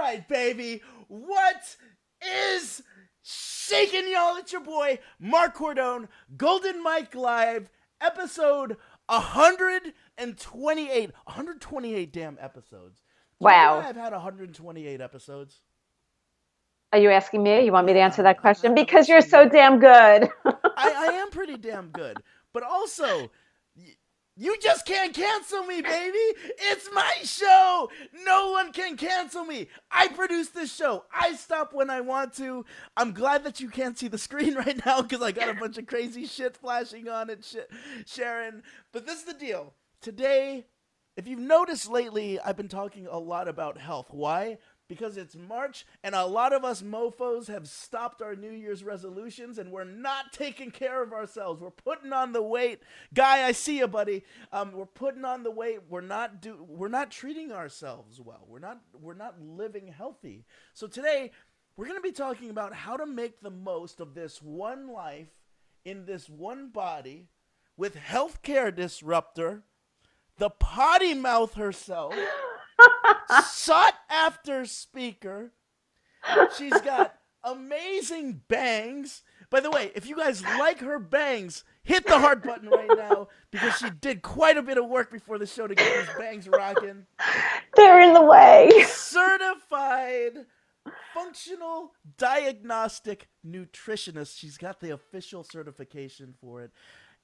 right, baby. What is shaking, y'all? It's your boy, Mark Cordone, Golden Mike Live, episode 128. 128 damn episodes. Do you know why Wow. I've had 128 episodes? Are you asking me? You want me to Yeah, answer that question? I'm Because you're asking so you. damn good. I am pretty damn good. But also, you just can't cancel me, baby. It's my show. No one can cancel me. I produce this show. I stop when I want to. I'm glad that you can't see the screen right now because I got a bunch of crazy shit flashing on it, Sharon. But this is the deal. Today, if you've noticed lately, I've been talking a lot about health. Why? Because it's March and a lot of us mofos have stopped our New Year's resolutions and we're not taking care of ourselves. We're putting on the weight. Guy, I see you, buddy. We're putting on the weight. We're not treating ourselves well. We're not living healthy. So today we're going to be talking about how to make the most of this one life in this one body with healthcare disruptor, the potty mouth herself, sought after speaker. She's got amazing bangs. By the way, if you guys like her bangs, hit the heart button right now because she did quite a bit of work before the show to get these bangs rocking. They're in the way. Certified functional diagnostic nutritionist. She's got the official certification for it.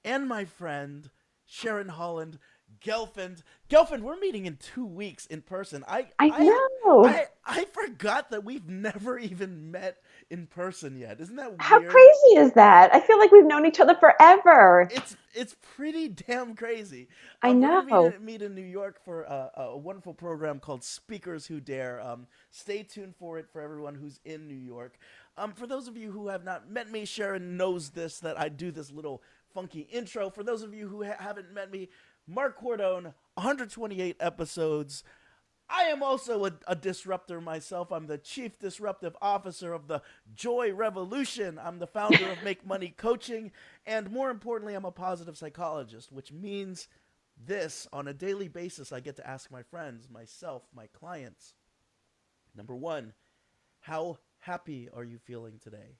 And my friend, Sharon Holand, Gelfand. Gelfand, we're meeting in 2 weeks in person. I I I know. I I forgot that we've never even met in person yet. Isn't that How weird? crazy is that? I feel like we've known each other forever. It's pretty damn crazy. I We're gonna know. meet in New York for a wonderful program called Speakers Who Dare. Stay tuned for it for everyone who's in New York. For those of you who have not met me, Sharon knows this that I do this little funky intro. For those of you who haven't met me, Mark Cordone, 128 episodes. I am also a disruptor myself. I'm the chief disruptive officer of the Joy Revolution. I'm the founder of Make Money Coaching. And more importantly, I'm a positive psychologist, which means this on a daily basis. I get to ask my friends, myself, my clients. Number one, how happy are you feeling today?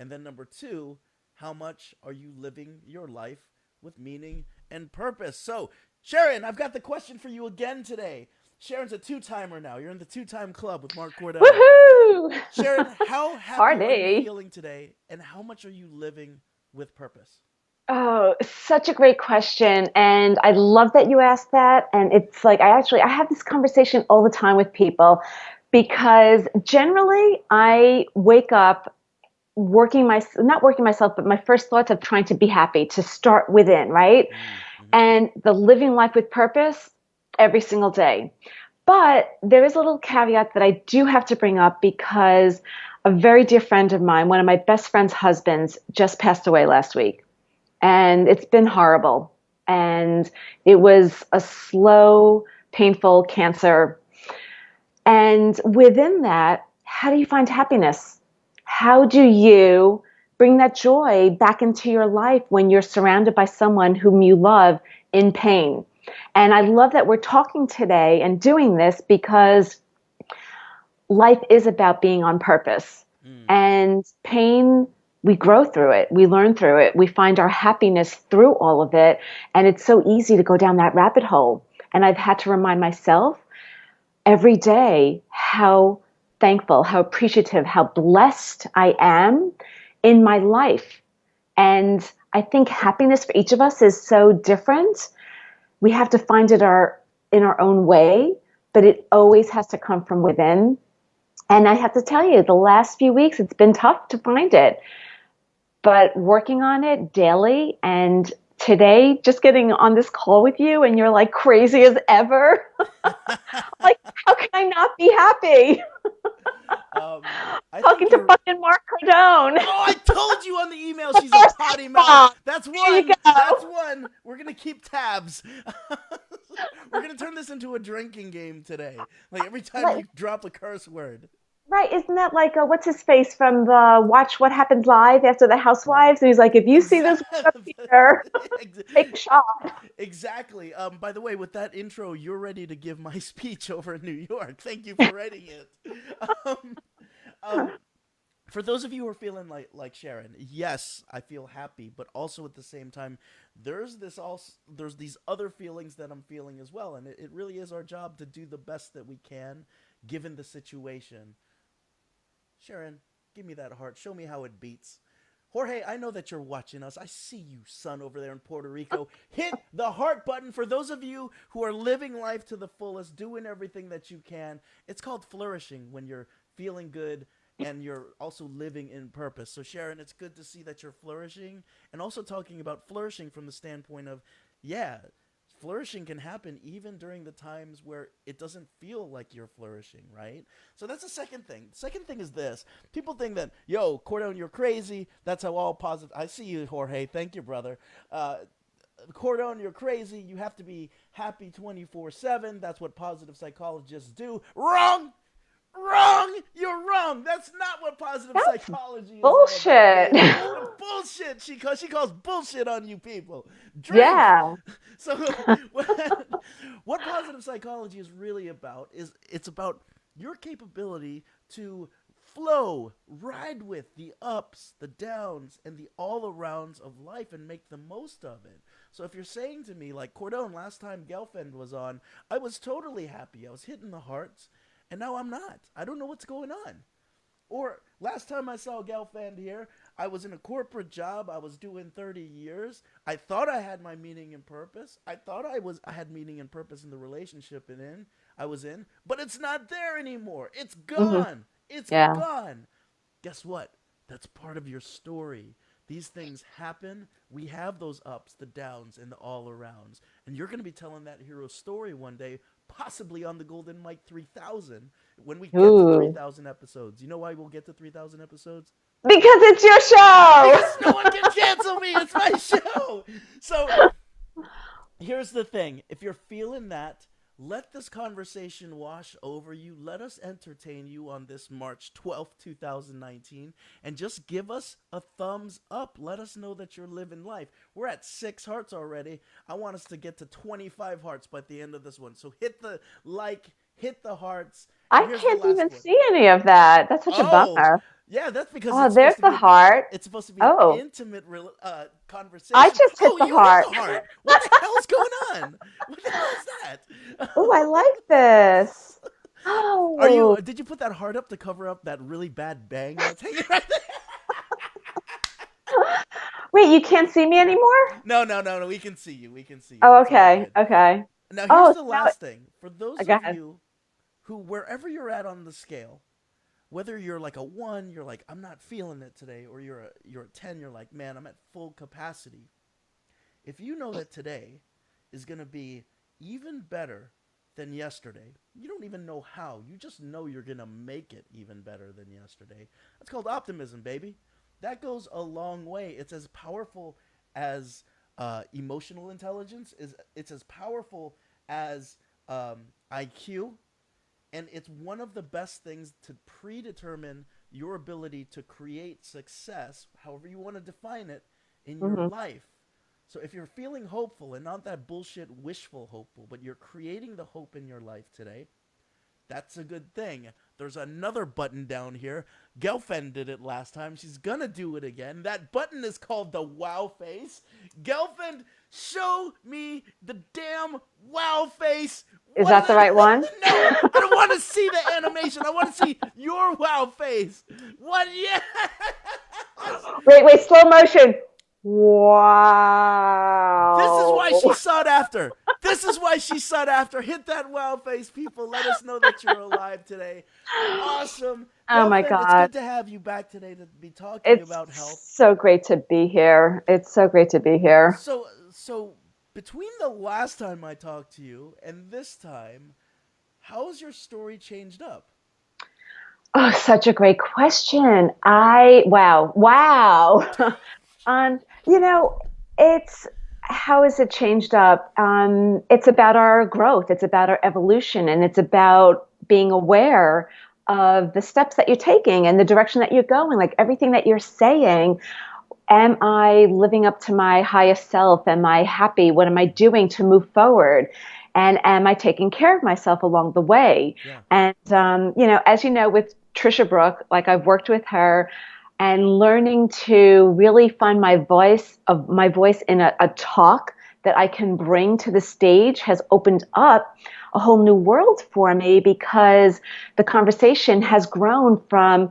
And then number two, how much are you living your life with meaning and purpose? So, Sharon, I've got the question for you again today. Sharon's a two-timer now. You're in the two-time club with Mark Cordone. Woohoo! Sharon, how happy are you Party. feeling today, and how much are you living with purpose? Oh, such a great question. And I love that you asked that. And it's like, I have this conversation all the time with people because generally I wake up not working myself, but my first thoughts of trying to be happy, to start within, right? Mm-hmm. And the living life with purpose every single day. But there is a little caveat that I do have to bring up because a very dear friend of mine, one of my best friend's husbands, just passed away last week. And it's been horrible. And it was a slow, painful cancer. And within that, how do you find happiness? How do you bring that joy back into your life when you're surrounded by someone whom you love in pain? And I love that we're talking today and doing this because life is about being on purpose. Mm-hmm. And pain, we grow through it. We learn through it. We find our happiness through all of it. And it's so easy to go down that rabbit hole. And I've had to remind myself every day how thankful, how appreciative, how blessed I am in my life. And I think happiness for each of us is so different. We have to find it in our own way, but it always has to come from within. And I have to tell you, the last few weeks, it's been tough to find it, but working on it daily. And today, just getting on this call with you and you're like crazy as ever. Like, how can I not be happy? I think Talking to you're. fucking Mark Cardone. Oh, I told you on the email she's a Yes, potty mouth. Bob. That's There you one. That's go. one. We're gonna keep tabs. We're gonna turn this into a drinking game today. Like every time Let, you drop a curse word. Right, isn't that like what's his face from the Watch What Happens Live after the Housewives? And he's like, if you see this one up Exactly. here, take a shot. Exactly. By the way, with that intro, you're ready to give my speech over in New York. Thank you for writing it. Um, um, for those of you who are feeling like Sharon, yes, I feel happy, but also at the same time, there's these other feelings that I'm feeling as well, and it really is our job to do the best that we can given the situation. Sharon, give me that heart. Show me how it beats. Jorge, I know that you're watching us. I see you, son, over there in Puerto Rico. Hit the heart button for those of you who are living life to the fullest, doing everything that you can. It's called flourishing when you're feeling good and you're also living in purpose. So, Sharon, it's good to see that you're flourishing and also talking about flourishing from the standpoint of, yeah, flourishing can happen even during the times where it doesn't feel like you're flourishing, right? So that's the second thing. The second thing is this. People think that, yo, Cordone, you're crazy. That's how all positive. I see you, Jorge. Thank you, brother. Cordone, you're crazy. You have to be happy 24/7. That's what positive psychologists do. Wrong! Wrong! You're wrong. That's not what positive That's psychology is all about, bullshit. baby. Bullshit. She calls bullshit on you people. Drink. Yeah. So what positive psychology is really about is it's about your capability to flow, ride with the ups, the downs, and the all arounds of life and make the most of it. So if you're saying to me, like Cordone, last time Gelfand was on, I was totally happy. I was hitting the hearts, and now I'm not. I don't know what's going on. Or last time I saw Gelfand here, I was in a corporate job. I was doing 30 years. I thought I had my meaning and purpose. I thought I had meaning and purpose in the relationship I was in, but it's not there anymore. It's Hmm. gone. It's Yeah. gone. Guess what? That's part of your story. These things happen. We have those ups, the downs, and the all arounds. And you're going to be telling that hero story one day, possibly on the Golden Mike 3000 when we get to Ooh. 3,000 episodes. You know why we'll get to 3,000 episodes? Because it's your show. Because no one can cancel me. It's my show. So here's the thing. If you're feeling that, let this conversation wash over you. Let us entertain you on this March 12th, 2019. And just give us a thumbs up. Let us know that you're living life. We're at 6 hearts already. I want us to get to 25 hearts by the end of this one. So hit the like, hit the hearts. I And here's the can't last even one. see any of that. That's such a Oh, bummer. yeah, that's because Oh, there's the heart. it's supposed to be an Oh, intimate I conversation. just hit Oh, the you hit heart. the heart. What the hell's going on? What the hell is that? Oh, I like this. Are you? Oh, Did you put that heart up to cover up that really bad bang that's hanging right there? wait, you can't see me anymore? No, no, no, no. We can see you. We can see you. Oh, It's all okay. good. Okay. Now, here's Oh, the so now, last thing. For those go of ahead. you who, wherever you're at on the scale, whether you're like a 1, you're like, I'm not feeling it today, or you're a 10, you're like, man, I'm at full capacity. If you know that today is going to be even better than yesterday, you don't even know how. You just know you're going to make it even better than yesterday. That's called optimism, baby. That goes a long way. It's as powerful as emotional intelligence. It's as powerful as IQ, and it's one of the best things to predetermine your ability to create success, however you want to define it, in your Hmm. life. So if you're feeling hopeful and not that bullshit wishful hopeful, but you're creating the hope in your life today, that's a good thing. There's another button down here. Gelfand did it last time. She's gonna do it again. That button is called the wow face. Gelfand, show me the damn wow face. Is What? that the right one? No, I don't want to see the animation. I want to see your wow face. What? Yes. Wait, wait, slow motion. This is why Wow. she sought after. This is why she sought after. Hit that wow face, people. Let us know that you're alive today. Awesome. Oh my Gelfand, it's God. good to have you back today to be talking It's about health. so great to be here. It's so great to be here. So between the last time I talked to you and this time, how's your story changed up? Oh, such a great question. Wow. Um, you know, it's how has it changed up? It's about our growth, it's about our evolution, and it's about being aware of the steps that you're taking and the direction that you're going. Like everything that you're saying, am I living up to my highest self? Am I happy? What am I doing to move forward? And am I taking care of myself along the way? Yeah. And, as you know, with Trisha Brook, like I've worked with her and learning to really find my voice in a talk that I can bring to the stage has opened up a whole new world for me because the conversation has grown from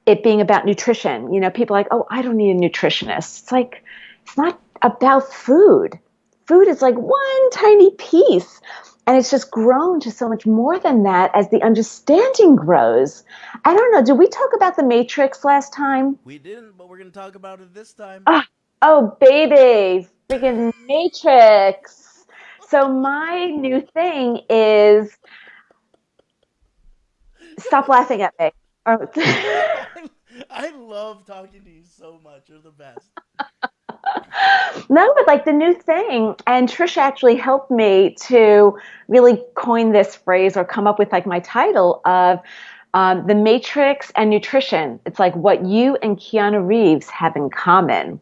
it being about nutrition. People are like, oh, I don't need a nutritionist. It's like, it's not about food. Food is like one tiny piece. And it's just grown to so much more than that as the understanding grows. I don't know. Did we talk about the Matrix last time? We didn't, but we're going to talk about it this time. Oh, oh baby, freaking Matrix. So my new thing is stop laughing at me. I love talking to you so much. You're the best. No, but like the new thing, and Trisha actually helped me to really coin this phrase or come up with like my title of the Matrix and nutrition. It's like what you and Keanu Reeves have in common.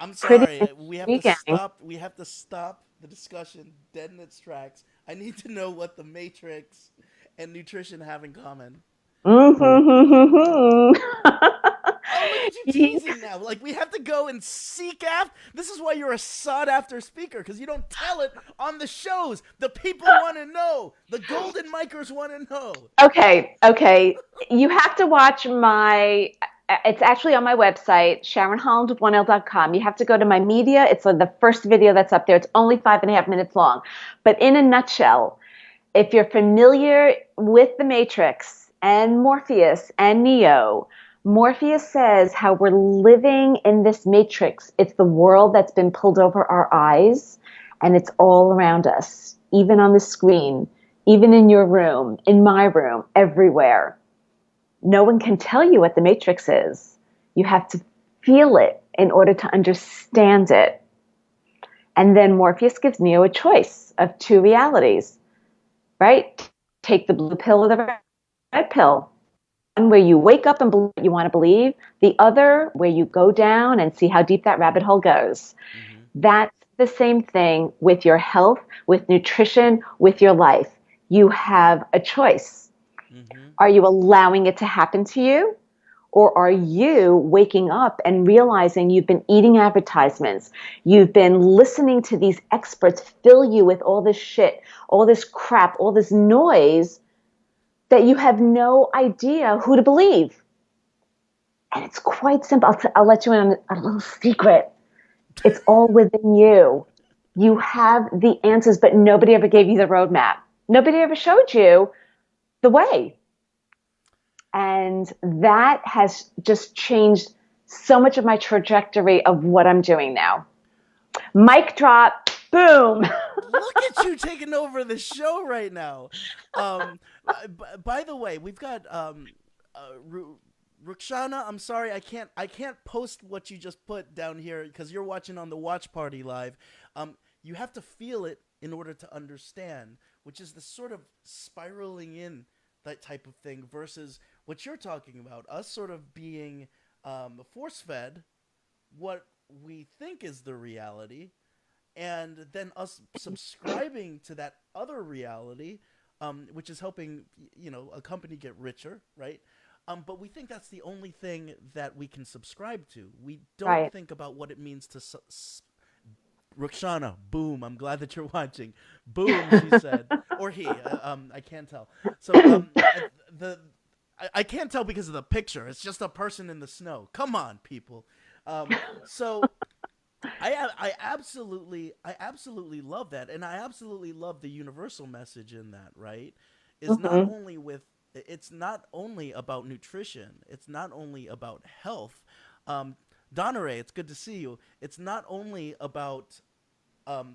I'm Pretty sorry. We have to intriguing. stop. We have to stop the discussion dead in its tracks. I need to know what the Matrix and nutrition have in common. Mm-hmm. Oh, look at you teasing now. Like, we have to go and seek after. This is why you're a sought after speaker, because you don't tell it on the shows. The people want to know. The golden micers want to know. Okay. You have to watch it's actually on my website, SharonHoland1L.com. You have to go to my media. It's the first video that's up there. It's only 5.5 minutes long. But in a nutshell, if you're familiar with the Matrix and Morpheus and Neo, Morpheus says how we're living in this matrix. It's the world that's been pulled over our eyes, and it's all around us, even on the screen, even in your room, in my room, everywhere. No one can tell you what the matrix is. You have to feel it in order to understand it. And then Morpheus gives Neo a choice of two realities, right? Take the blue pill or the red pill. One where you wake up and believe what you want to believe, the other where you go down and see how deep that rabbit hole goes. Mm-hmm. That's the same thing with your health, with nutrition, with your life. You have a choice. Mm-hmm. Are you allowing it to happen to you? Or are you waking up and realizing you've been eating advertisements? You've been listening to these experts fill you with all this shit, all this crap, all this noise that you have no idea who to believe. And it's quite simple. I'll let you in on a little secret. It's all within you. You have the answers, but nobody ever gave you the roadmap. Nobody ever showed you the way. And that has just changed so much of my trajectory of what I'm doing now. Mic drop, boom. Look at you taking over the show right now. By the way, we've got Rukshana. I'm sorry, I can't post what you just put down here because you're watching on the watch party live. You have to feel it in order to understand, which is the sort of spiraling in that type of thing versus what you're talking about, us sort of being force fed what we think is the reality, and then us subscribing to that other reality, which is helping a company get richer, right? But we think that's the only thing that we can subscribe to. We don't Right. think about what it means to Rukshana, boom! I'm glad that you're watching. Boom, she said, or he. I can't tell. So I can't tell because of the picture. It's just a person in the snow. Come on, people. So I absolutely love that, and I absolutely love the universal message in that. Right, is not Mm-hmm. only with it's not only about nutrition. It's not only about health. Donore, it's good to see you. It's not only about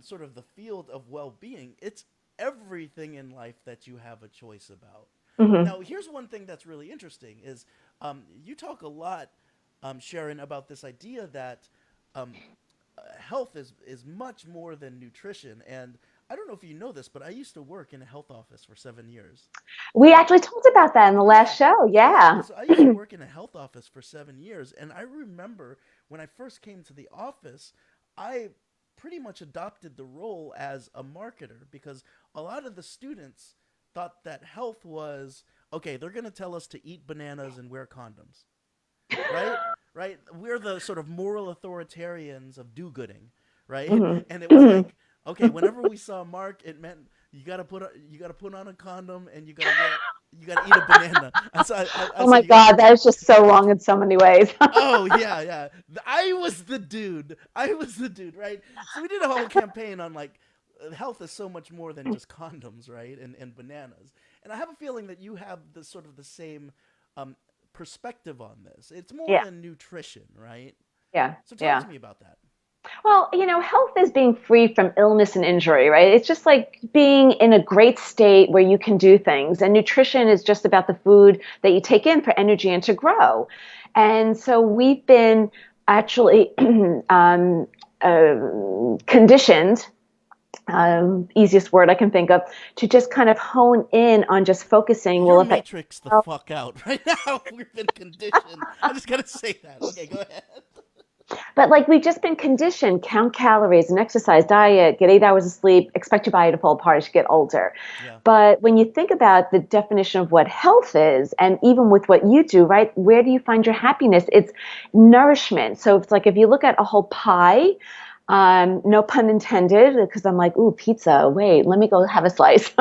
sort of the field of well-being. It's everything in life that you have a choice about. Mm-hmm. Now, here's one thing that's really interesting is you talk a lot, Sharon, about this idea that um, health is much more than nutrition. And I don't know if you know this, but I used to work in a health office for 7 years. We Right? actually talked about that in the Yeah. last show. Yeah. Yeah. So I used to work in a health office for 7 years, and I remember when I first came to the office, I pretty much adopted the role as a marketer because a lot of the students thought that health was okay, they're going to tell us to eat bananas and wear condoms, right? Right? We're the sort of moral authoritarians of do-gooding, right? Hmm. And it was like, okay, whenever we saw Mark, it meant you gotta put on a condom and you gotta eat a banana. I Oh my said you got. God, that is just so wrong in so many ways. Oh yeah, yeah. I was the dude. I was the dude, right? So we did a whole campaign on like health is so much more than just condoms, right? And bananas. And I have a feeling that you have the sort of the same um, perspective on this. It's more Yeah, than nutrition, right? yeah, So talk yeah. to me about that. Well, health is being free from illness and injury, right? It's just like being in a great state where you can do things. And nutrition is just about the food that you take in for energy and to grow. And so we've been actually conditioned, easiest word I can think of, to just kind of hone in on just focusing. You're Well, if I matrix the fuck out right now. We've been conditioned. I just gotta say that. Okay, go ahead. But like we've just been conditioned, count calories and exercise, diet, get 8 hours of sleep, expect your body to fall apart as you get older. Yeah. But when you think about the definition of what health is, and even with what you do, right, where do you find your happiness? It's nourishment. So it's like if you look at a whole pie, no pun intended, because I'm like, ooh, pizza. Wait, let me go have a slice.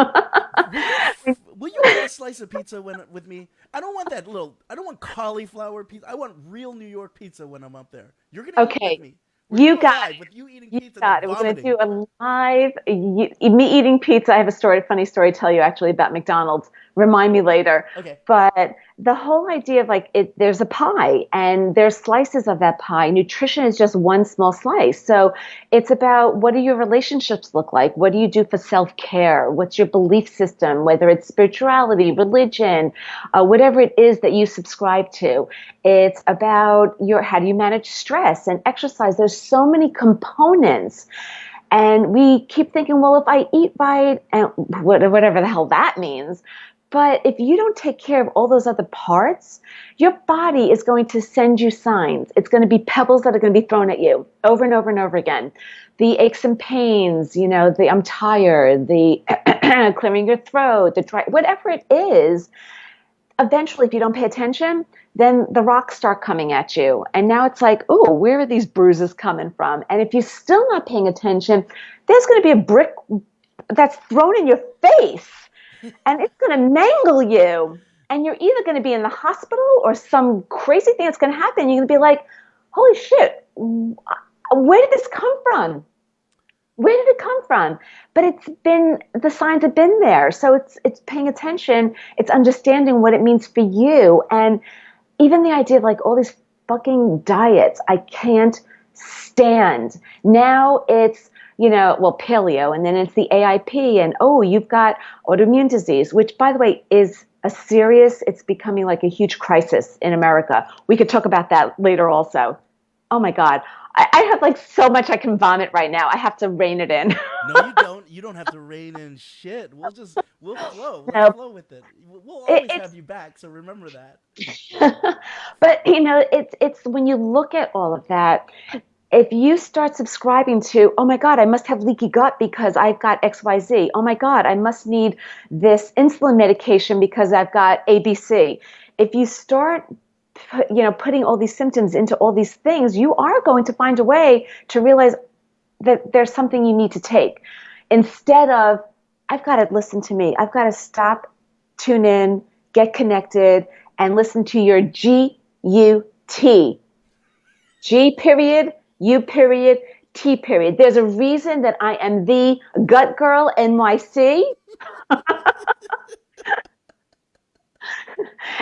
Will you get a slice of pizza when with me? I don't want that little. I don't want cauliflower pizza. I want real New York pizza when I'm up there. You're gonna eat with Okay, me. We're you doing a got live with you eating You pizza and then got it. We're going to vomiting. do a live me eating pizza. I have a funny story to tell you actually about McDonald's. Remind me later. Okay. But the whole idea of like there's a pie and there's slices of that pie. Nutrition is just one small slice. So it's about what do your relationships look like? What do you do for self-care? What's your belief system? Whether it's spirituality, religion, whatever it is that you subscribe to. It's about how do you manage stress and exercise. There's so many components. And we keep thinking, well, if I eat right, and whatever the hell that means, but if you don't take care of all those other parts, your body is going to send you signs. It's going to be pebbles that are going to be thrown at you over and over and over again. The aches and pains, the I'm tired, the clearing your throat, the dry, whatever it is, eventually, if you don't pay attention, then the rocks start coming at you. And now it's like, oh, where are these bruises coming from? And if you're still not paying attention, there's going to be a brick that's thrown in your face and it's going to mangle you. And you're either going to be in the hospital or some crazy thing that's going to happen. You're going to be like, holy shit, where did this come from? Where did it come from? But the signs have been there. So it's paying attention. It's understanding what it means for you. And even the idea of like all these fucking diets, I can't stand. Now it's, well, paleo, and then it's the AIP, and oh, you've got autoimmune disease, which by the way it's becoming like a huge crisis in America. We could talk about that later also. Oh my God. I have like so much I can vomit right now. I have to rein it in. No, you don't. You don't have to rein in shit. We'll flow. Let's No, flow with it. We'll always it's have you back. So remember that. but it's when you look at all of that, if you start subscribing to, oh my God, I must have leaky gut because I've got XYZ. Oh my God, I must need this insulin medication because I've got ABC. If you start putting all these symptoms into all these things, you are going to find a way to realize that there's something you need to take. Instead of, I've got to listen to me. I've got to stop, tune in, get connected, and listen to your GUT. G period, U period, T period. There's a reason that I am the Gut Girl NYC.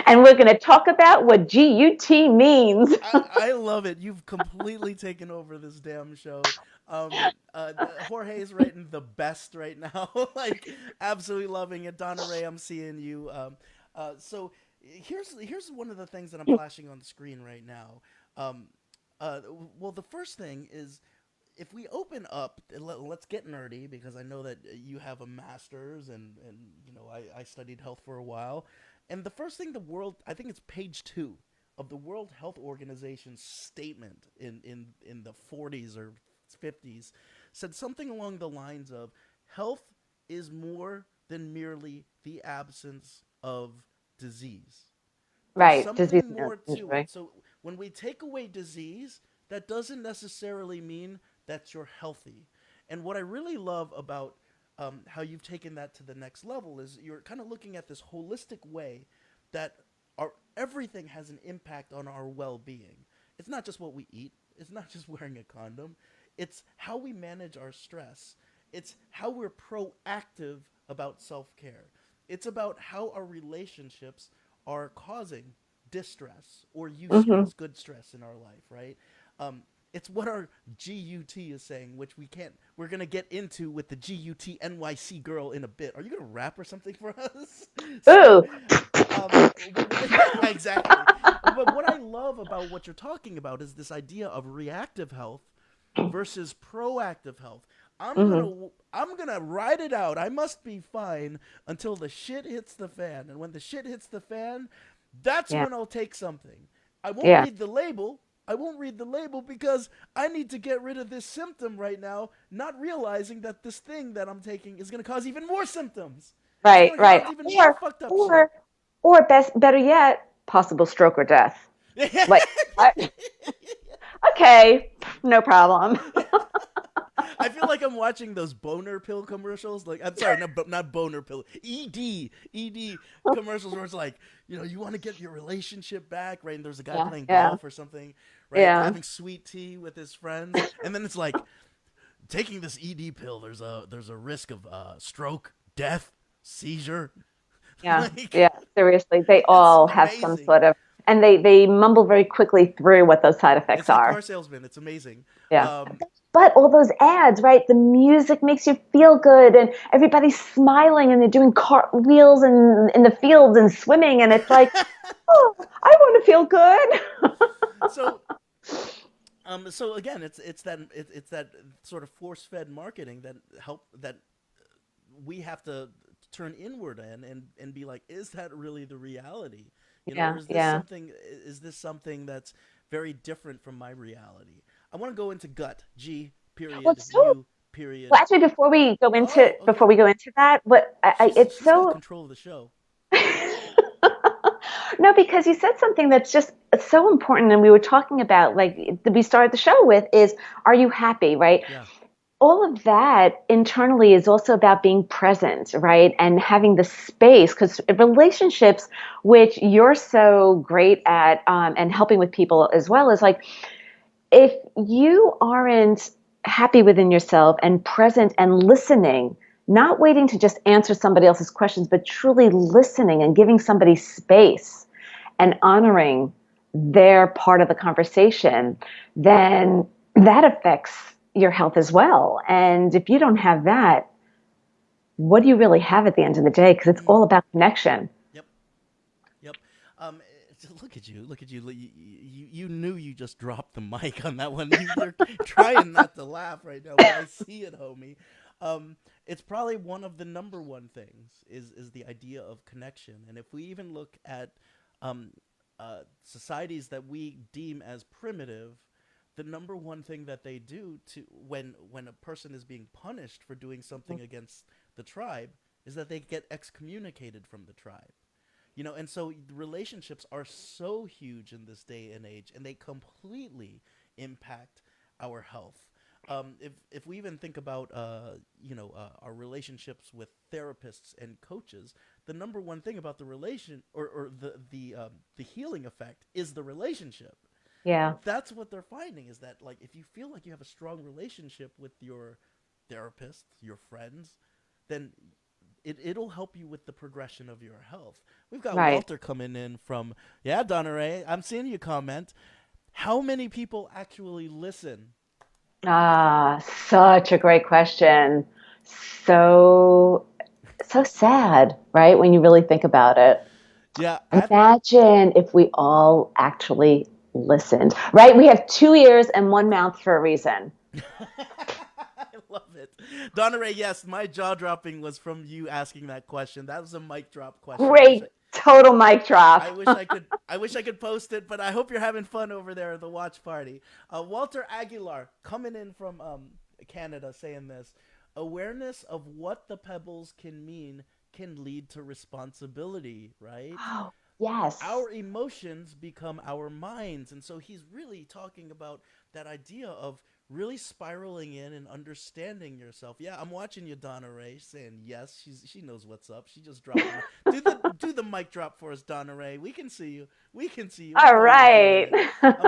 And we're going to talk about what GUT means. I love it. You've completely taken over this damn show. Jorge's writing the best right now. Like, absolutely loving it. Donna Ray, I'm seeing you. So here's one of the things that I'm flashing on the screen right now. Um, well, the first thing is if we open up, let's get nerdy because I know that you have a master's and I studied health for a while. And the first thing the world, I think it's page 2 of the World Health Organization's statement in the 40s or 50s said something along the lines of health is more than merely the absence of disease. There's Right. Disease something more to it. right. So when we take away disease, that doesn't necessarily mean that you're healthy. And what I really love about how you've taken that to the next level is you're kind of looking at this holistic way that everything has an impact on our well-being. It's not just what we eat. It's not just wearing a condom. It's how we manage our stress. It's how we're proactive about self-care. It's about how our relationships are causing distress or Hmm. eustress, good stress in our life, right? It's what our GUT is saying, which we're going to get into with the GUT NYC girl in a bit. Are you going to rap or something for us? So, Ooh. exactly. But what I love about what you're talking about is this idea of reactive health versus proactive health. Hmm. I'm gonna ride it out. I must be fine until the shit hits the fan. And when the shit hits the fan, that's Yeah. when I'll take something. I won't Yeah. read the label. I won't read the label because I need to get rid of this symptom right now, not realizing that this thing that I'm taking is gonna cause even more symptoms. It's Right. gonna Right. cause even more Or, fucked up shit. or, better yet, possible stroke or death. Like, what? Okay, no problem. I feel like I'm watching those boner pill commercials. Like, I'm sorry, not boner pill, ED commercials where it's like, you want to get your relationship back, right? And there's a guy Yeah. playing Yeah. golf or something, right? Yeah. Having sweet tea with his friends, and then it's like taking this ED pill. There's a risk of stroke, death, seizure. Yeah, Like, yeah, seriously. They it's all have some amazing. sort of, and they mumble very quickly through what those side effects It's like are. car salesman. It's amazing. Yeah. Um, But all those ads, right? The music makes you feel good and everybody's smiling and they're doing cartwheels in the fields and swimming. And it's like, oh, I want to feel good. so so again, it's that sort of force fed marketing that we have to turn inward and be like, is that really the reality? Or Yeah, yeah. is this something that's very different from my reality? I want to go into gut G Well, period it's so, U well, period. actually, Oh, before okay. we go into that, it's She's got so, control of the show. no, because you said something that's just so important. And we were talking about, like, we started the show with is, are you happy, right? Yeah. All of that internally is also about being present, right? And having the space, because relationships, which you're so great at, and helping with people as well, is like, if you aren't happy within yourself and present and listening, not waiting to just answer somebody else's questions, but truly listening and giving somebody space and honoring their part of the conversation, then that affects your health as well. And if you don't have that, what do you really have at the end of the day? Because it's Mm, all about connection. yep. Yep. Um, look at you. Look at you. You knew you just dropped the mic on that one. You're trying not to laugh right now, but I see it, homie. It's probably one of the number one things is the idea of connection. And if we even look at um, societies that we deem as primitive, the number one thing that they do to when a person is being punished for doing something against the tribe is that they get excommunicated from the tribe. And so the relationships are so huge in this day and age, and they completely impact our health. If we even think about our relationships with therapists and coaches, the number one thing about the relation or the healing effect is the relationship. Yeah. That's what they're finding is that, like, if you feel like you have a strong relationship with your therapist, your friends, then it'll help you with the progression of your health. We've got Right. Walter coming in from, yeah, Donna Ray. I'm seeing you comment. How many people actually listen? Ah, such a great question. So, so sad, right? When you really think about it. Yeah, Imagine if we all actually listened, right? We have two ears and one mouth for a reason. I love it. Donna Ray, yes, my jaw dropping was from you asking that question. That was a mic drop question. Great, total mic drop. I wish I could post it, but I hope you're having fun over there at the watch party. Walter Aguilar coming in from Canada saying this. Awareness of what the pebbles can mean can lead to responsibility, right? Oh, yes. Our emotions become our minds. And so he's really talking about that idea of really spiraling in and understanding yourself. Yeah, I'm watching you, Donna Ray, saying yes. She knows what's up. She just dropped it. Do the mic drop for us, Donna Ray. We can see you. We can see you. All right.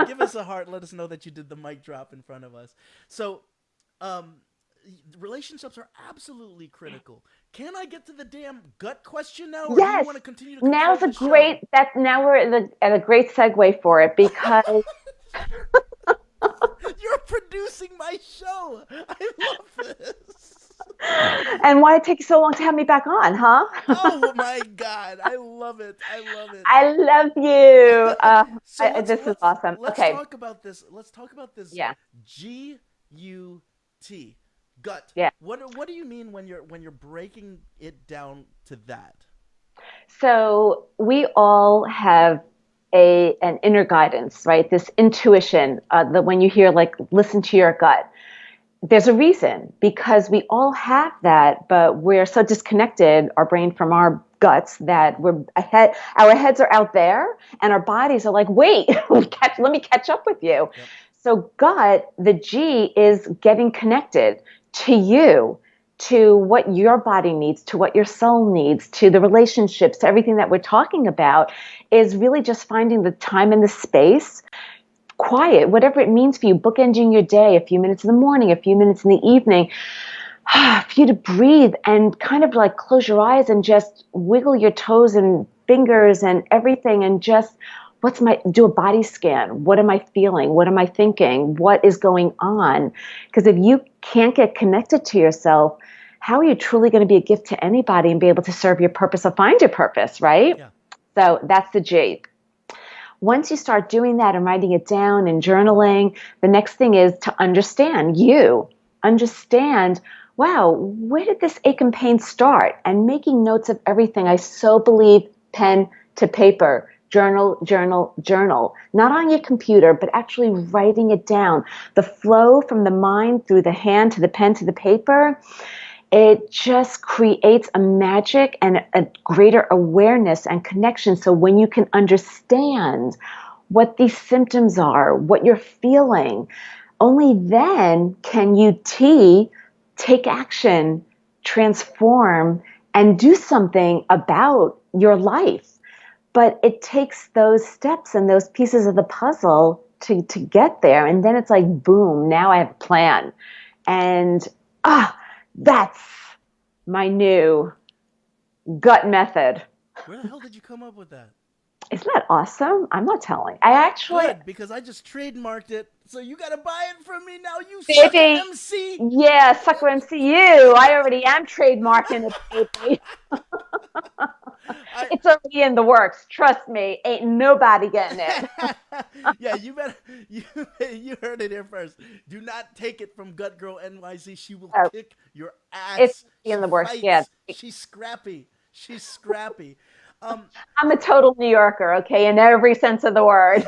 Give us a heart. Let us know that you did the mic drop in front of us. So, relationships are absolutely critical. Can I get to the damn gut question now, or do you Yes. want to continue to control the show? Now we're at a great segue for it because you're producing my show. I love this. And why it takes so long to have me back on, huh? Oh my God. I love it. I love it. I love you. This is awesome. Let's okay. talk about this. Let's talk about this. Yeah. G-U-T. Gut. Yeah. What do you mean when you're breaking it down to that? So we all have an inner guidance, right? This intuition, that when you hear like, listen to your gut, there's a reason, because we all have that, but we're so disconnected, our brain from our guts, that our heads are out there and our bodies are like, wait, let me catch up with you. Yep. So gut, the G, is getting connected to you, to what your body needs, to what your soul needs, to the relationships, to everything that we're talking about, is really just finding the time and the space, quiet, whatever it means for you, bookending your day, a few minutes in the morning, a few minutes in the evening, for you to breathe and kind of like close your eyes and just wiggle your toes and fingers and everything, and just do a body scan. What am I feeling? What am I thinking? What is going on? Because if you can't get connected to yourself, how are you truly going to be a gift to anybody and be able to serve your purpose or find your purpose, right? Yeah. So that's the G. Once you start doing that and writing it down and journaling, the next thing is to understand you. Understand, wow, where did this ache and pain start? And making notes of everything. I so believe pen to paper. Journal, journal, journal. Not on your computer, but actually writing it down. The flow from the mind through the hand to the pen to the paper, it just creates a magic and a greater awareness and connection. So when you can understand what these symptoms are, what you're feeling, only then can you take action, transform, and do something about your life. But it takes those steps and those pieces of the puzzle to get there. And then it's like, boom, now I have a plan. And that's my new gut method. Where the hell did you come up with that? Isn't that awesome? I'm not telling. I actually... Good, because I just trademarked it, so you got to buy it from me now, you sucker MC. Yeah, sucker MCU. I already am trademarking it, baby. It's already in the works. Trust me, ain't nobody getting it. Yeah, you better. You heard it here first. Do not take it from Gut Girl NYC. She will kick your ass. It's in the works. Yeah, she's scrappy. She's scrappy. I'm a total New Yorker, okay, in every sense of the word.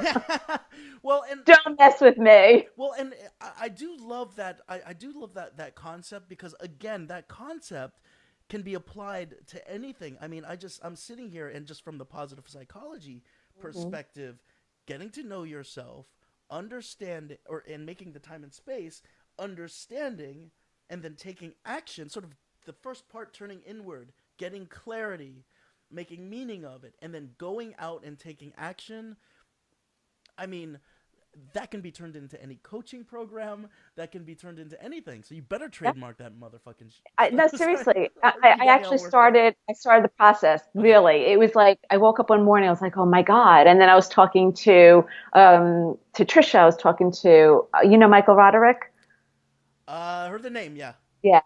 Well, and don't mess with me. Well, and I do love that. I do love that concept, because again, that concept can be applied to anything. I mean, I'm sitting here, and just from the positive psychology perspective, getting to know yourself, understand, and making the time and space, understanding, and then taking action, sort of the first part, turning inward, getting clarity, making meaning of it, and then going out and taking action. I mean, that can be turned into any coaching program. That can be turned into anything. So you better trademark that motherfucking shit. No, seriously. I actually started the process. Really. It was like, I woke up one morning, I was like, oh my God. And then I was talking to Trisha. I was talking to, Michael Roderick? Heard the name, yeah. Yeah.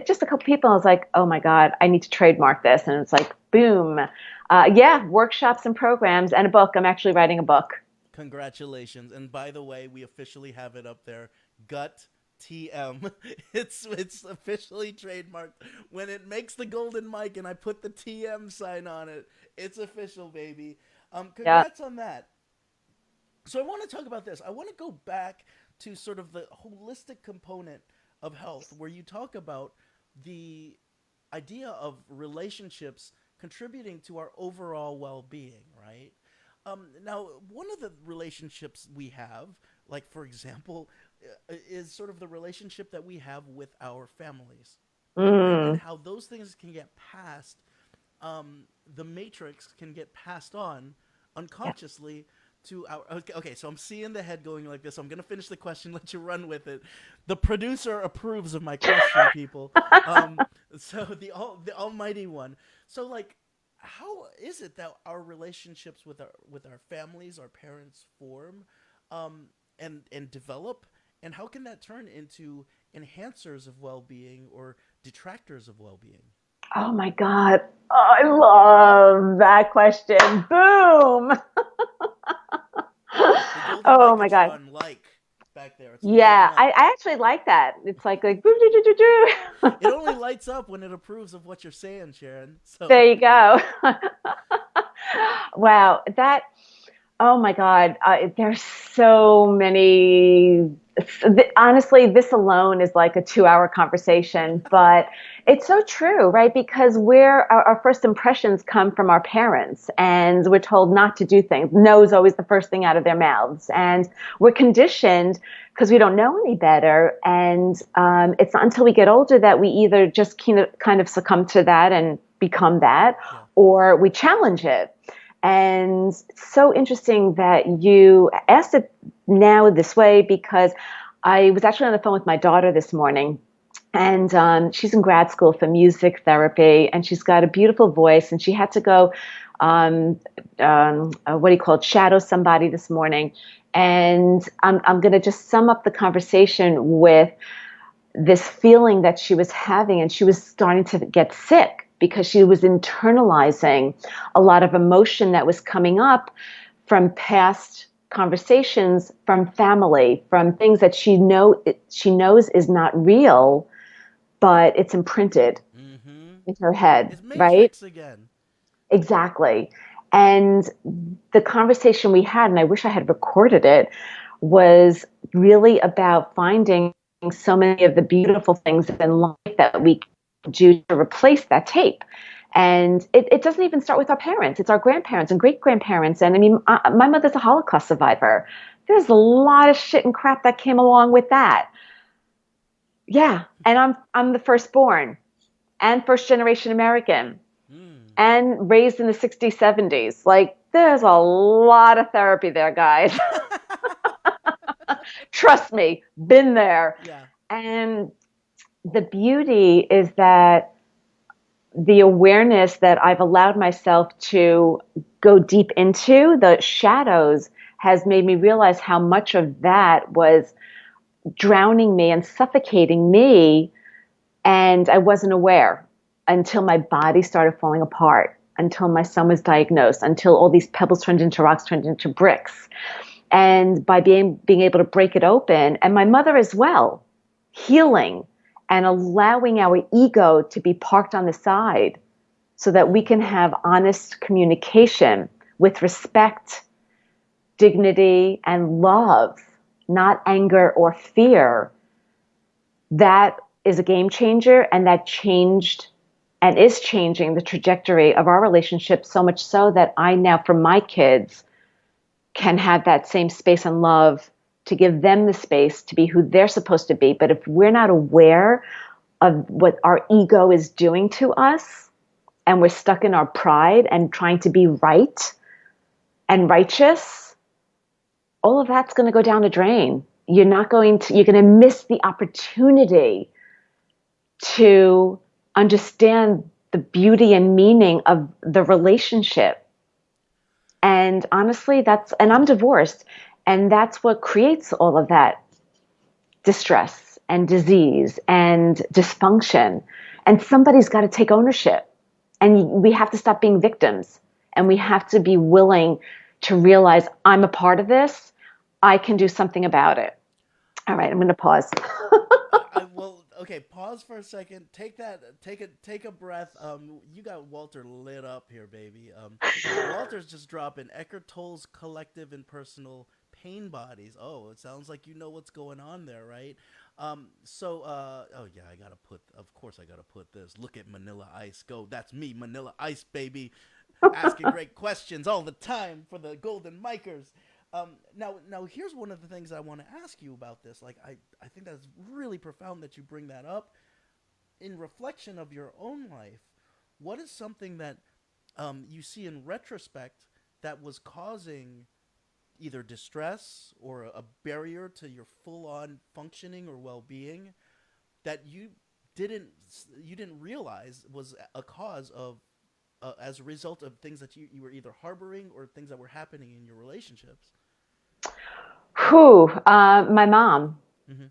Just a couple people. I was like, oh my God, I need to trademark this. And it's like, boom. Workshops and programs and a book. I'm actually writing a book. Congratulations. And by the way, we officially have it up there. Gut TM. It's officially trademarked. When it makes the golden mic and I put the TM sign on it, it's official, baby. Yeah. Congrats on that. So I want to talk about this. I want to go back to sort of the holistic component of health, where you talk about the idea of relationships contributing to our overall well-being, right? Now, one of the relationships we have, like for example, is sort of the relationship that we have with our families, right? And Mm. how those things can get passed, the matrix can get passed on Yeah. unconsciously to our. Okay, okay, so I'm seeing the head going like this. So I'm gonna finish the question, let you run with it. The producer approves of my question, people. Um, so the Almighty One. So like, how is it that our relationships with our families, our parents form, and develop, and how can that turn into enhancers of well-being or detractors of well-being? Oh my God. Oh, I love that question. Boom. The golden Oh mic my that you're God. on, like back there, it's lighting Yeah, up. I actually like that. It's like boo, doo, doo, doo, doo. It only lights up when it approves of what you're saying, Sharon. So There you go. Wow, that. Oh my God, there's so many. Honestly, this alone is like a 2 hour conversation, but it's so true, right? Because our first impressions come from our parents, and we're told not to do things. No is always the first thing out of their mouths, yeah, and we're conditioned because we don't know any better. And it's not until we get older that we either just kind of succumb to that and become that, yeah. or we challenge it. And it's so interesting that you asked it now this way, because I was actually on the phone with my daughter this morning, and she's in grad school for music therapy, and she's got a beautiful voice, and she had to go, um, what do you call it, shadow somebody this morning. And I'm going to just sum up the conversation with this feeling that she was having, and she was starting to get sick because she was internalizing a lot of emotion that was coming up from past conversations, from family, from things that she knows is not real, but it's imprinted Mm-hmm. in her head, It's right? Matrix again. Exactly. And the conversation we had, and I wish I had recorded it, was really about finding so many of the beautiful things in life that we can do to replace that tape. And it doesn't even start with our parents. It's our grandparents and great grandparents. And I mean, my mother's a Holocaust survivor. There's a lot of shit and crap that came along with that. Yeah. And I'm the firstborn and first generation American Mm. and raised in the 60s, 70s. Like, there's a lot of therapy there, guys. Trust me, been there. Yeah. And the beauty is that the awareness that I've allowed myself to go deep into the shadows has made me realize how much of that was drowning me and suffocating me. And I wasn't aware until my body started falling apart, until my son was diagnosed, until all these pebbles turned into rocks, turned into bricks. And by being able to break it open, and my mother as well, healing and allowing our ego to be parked on the side so that we can have honest communication with respect, dignity, and love, not anger or fear. That is a game changer, and that changed and is changing the trajectory of our relationship, so much so that I now, for my kids, can have that same space and love to give them the space to be who they're supposed to be. But if we're not aware of what our ego is doing to us, and we're stuck in our pride and trying to be right and righteous, all of that's going to go down the drain. You're going to miss the opportunity to understand the beauty and meaning of the relationship. And honestly, and I'm divorced, and that's what creates all of that distress and disease and dysfunction. And somebody's got to take ownership. And we have to stop being victims. And we have to be willing to realize I'm a part of this. I can do something about it. All right, I'm going to pause. I will. Okay, pause for a second. Take that. Take a breath. You got Walter lit up here, baby. Walter's just dropping Eckhart Tolle's collective and personal pain bodies. Oh, it sounds like you know what's going on there, right? Oh yeah, I gotta put. Of course, I gotta put this. Look at Manila Ice. Go. That's me, Manila Ice, baby. Asking great questions all the time for the Golden Micers. Now, here's one of the things I want to ask you about this. Like, I think that's really profound that you bring that up. In reflection of your own life, what is something that you see in retrospect that was causing either distress or a barrier to your full-on functioning or well-being that didn't you didn't realize was a cause of as a result of things that you were either harboring or things that were happening in your relationships? Whew, my mom. Hmm.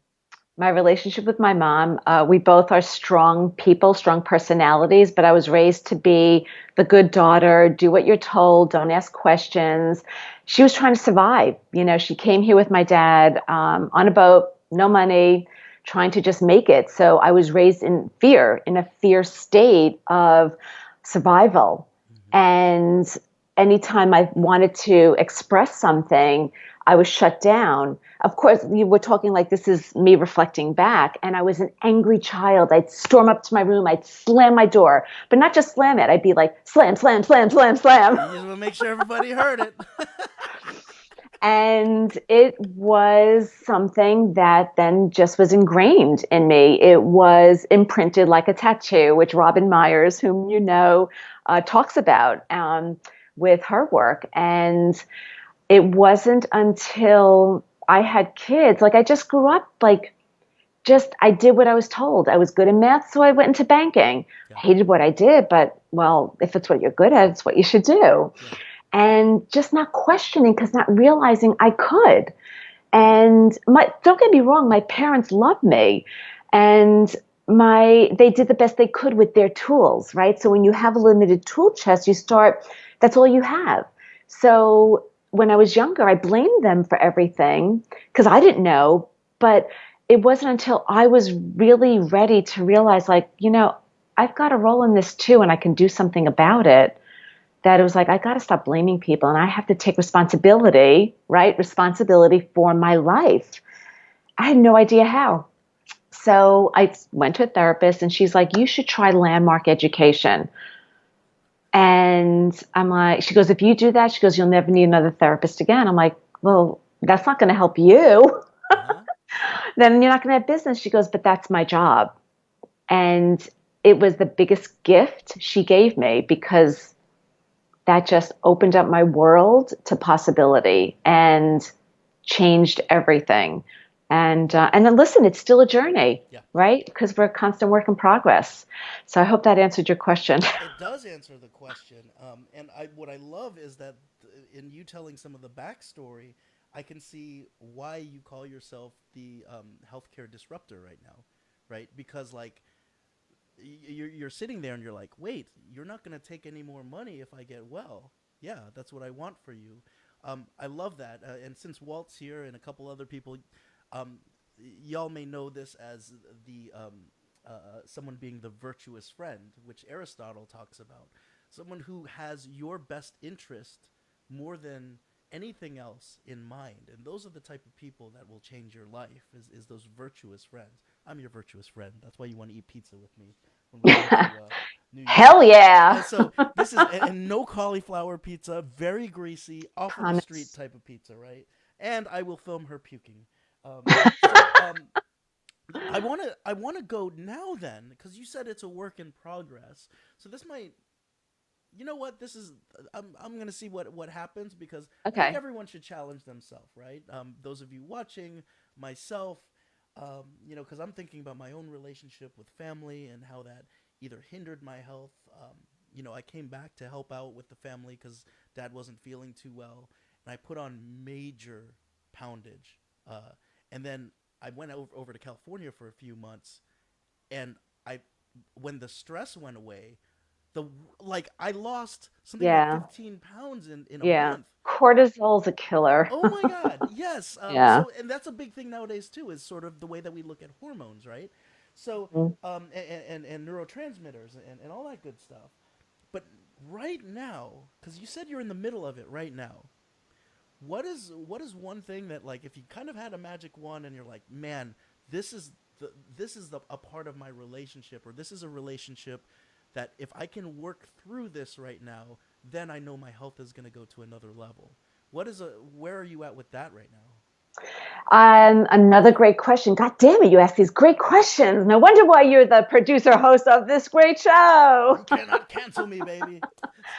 My relationship with my mom, we both are strong people, strong personalities, but I was raised to be the good daughter, do what you're told, don't ask questions. She was trying to survive. You know, she came here with my dad on a boat, no money, trying to just make it. So I was raised in a fear state of survival. Hmm. And anytime I wanted to express something, I was shut down. Of course, you were talking like this is me reflecting Yeah. back, and I was an angry child. I'd storm up to my room, I'd slam my door, but not just slam it. I'd be like, slam, slam, slam, slam, slam. You just want to make sure everybody heard it. And it was something that then just was ingrained in me. It was imprinted like a tattoo, which Robin Myers, whom you know, talks about with her work. And it wasn't until I had kids, like I just grew up like just I did what I was told. I was good in math, so I went into banking. Yeah. Hated what I did, but well, if it's what you're good at, it's what you should do. Yeah. And just not questioning because not realizing I could. And don't get me wrong, my parents loved me, and they did the best they could with their tools, right? So when you have a limited tool chest, you start. That's all you have. So when I was younger, I blamed them for everything because I didn't know. But it wasn't until I was really ready to realize, like, I've got a role in this too, and I can do something about it, that it was like, I got to stop blaming people and I have to take responsibility, right? Responsibility for my life. I had no idea how. So I went to a therapist and she's like, you should try landmark education. And I'm like, she goes, if you do that, she goes, you'll never need another therapist again. I'm like, well, that's not going to help you. Uh huh. Then you're not going to have business. She goes, but that's my job. And it was the biggest gift she gave me because that just opened up my world to possibility and changed everything. And then listen, it's still a journey, Yeah. right? Because we're a constant work in progress. So I hope that answered your question. It does answer the question. And what I love is that in you telling some of the backstory, I can see why you call yourself the healthcare disruptor right now, right? Because like you're sitting there and you're like, wait, you're not going to take any more money if I get well. Yeah, that's what I want for you. I love that. And since Walt's here and a couple other people, um, y'all may know this as the someone being the virtuous friend, which Aristotle talks about. Someone who has your best interest more than anything else in mind. And those are the type of people that will change your life, is those virtuous friends. I'm your virtuous friend. That's why you want to eat pizza with me when we go to New York. Hell yeah. So this is and no cauliflower pizza, very greasy, off of the street Promise. type of pizza, right? And I will film her puking. So I want to go now then because you said it's a work in progress. So this might, you know what, this is I'm gonna see what happens because I think Okay. everyone should challenge themselves, right? Those of you watching, myself, because I'm thinking about my own relationship with family and how that either hindered my health. I came back to help out with the family because dad wasn't feeling too well, and I put on major poundage, and then I went over to California for a few months, and I when the stress went away, the like I lost something like Yeah. 15 pounds in a Yeah. month. Cortisol's a killer. Oh my God, yes. Yeah. And that's a big thing nowadays too, is sort of the way that we look at hormones, right? So, Mhm. and neurotransmitters and all that good stuff. But right now, because you said you're in the middle of it right now, what is one thing that, like, if you kind of had a magic wand and you're like, man, this is a part of my relationship, or this is a relationship that if I can work through this right now, then I know my health is going to go to another level. Where are you at with that right now? Another great question. God damn it, you ask these great questions. No wonder why you're the producer host of this great show. You cannot cancel me, baby.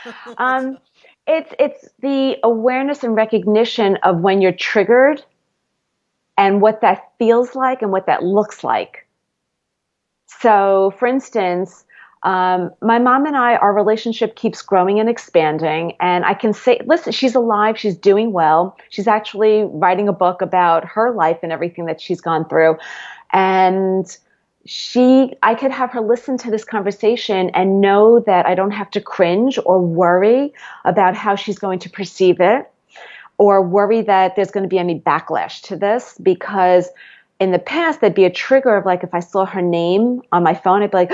What's Um, up? it's the awareness and recognition of when you're triggered and what that feels like and what that looks like. So, for instance, my mom and I, our relationship keeps growing and expanding. And I can say, listen, she's alive, she's doing well. She's actually writing a book about her life and everything that she's gone through. And I could have her listen to this conversation and know that I don't have to cringe or worry about how she's going to perceive it, or worry that there's going to be any backlash to this, because in the past there'd be a trigger of, like, if I saw her name on my phone, I'd be like,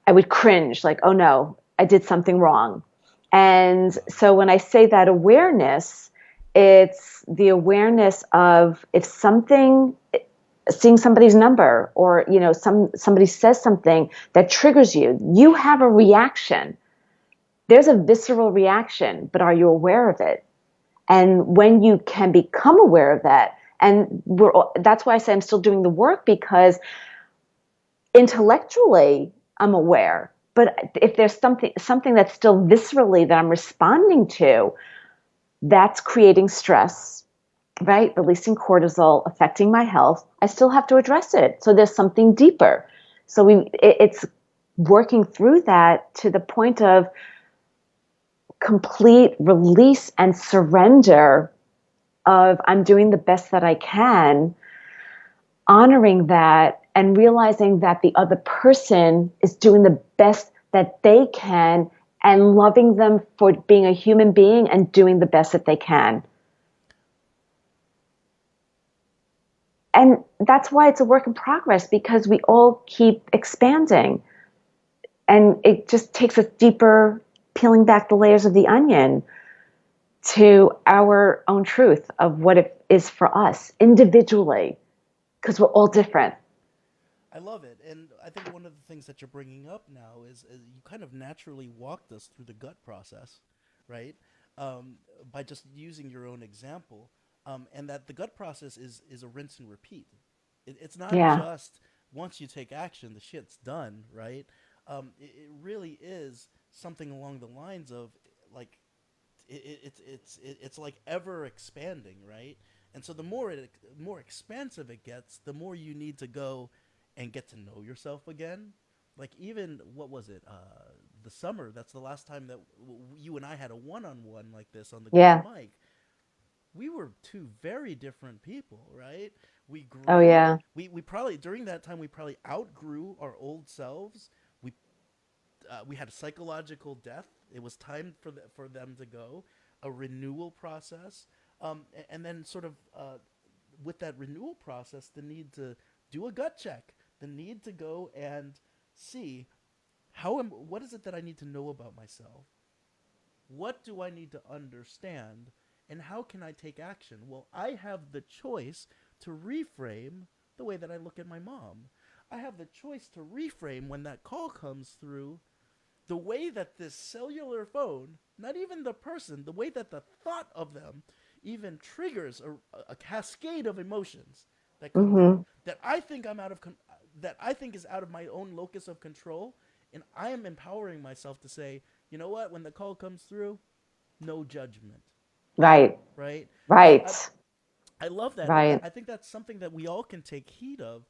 I would cringe, like, oh no, I did something wrong. And so when I say that awareness, it's the awareness of, if something, seeing somebody's number, or somebody says something that triggers you, you have a reaction. There's a visceral reaction, but are you aware of it? And when you can become aware of that, and that's why I say I'm still doing the work, because intellectually I'm aware, but if there's something that's still viscerally that I'm responding to, that's creating stress, right? Releasing cortisol, affecting my health. I still have to address it. So there's something deeper. So it's working through that to the point of complete release and surrender of, I'm doing the best that I can, honoring that, and realizing that the other person is doing the best that they can, and loving them for being a human being and doing the best that they can. And that's why it's a work in progress, because we all keep expanding. And it just takes us deeper, peeling back the layers of the onion to our own truth of what it is for us individually, because we're all different. I love it, and I think one of the things that you're bringing up now is you kind of naturally walked us through the gut process, right? Um, by just using your own example, and that the gut process is a rinse and repeat. It's not Yeah. just once you take action, the shit's done, right? It really is something along the lines of, like, it's like ever expanding, right? And so the more expansive it gets, the more you need to go and get to know yourself again. Like, even what was it? The summer. That's the last time that you and I had a one-on-one like this on the Google Yeah. mic. We were two very different people, right? We Oh, grew. yeah. We probably, during that time, we probably outgrew our old selves. We we had a psychological death. It was time for them to go, a renewal process, and then sort of with that renewal process, the need to do a gut check, the need to go and see what is it that I need to know about myself? What do I need to understand? And how can I take action? Well, I have the choice to reframe the way that I look at my mom. I have the choice to reframe when that call comes through, the way that this cellular phone, not even the person, the way that the thought of them even triggers a cascade of emotions that come through, Mm-hmm. that I think that I think is out of my own locus of control, and I am empowering myself to say, you know what, when the call comes through, no judgment, Right. right? So Right. I love that, and Right. I think that's something that we all can take heed of,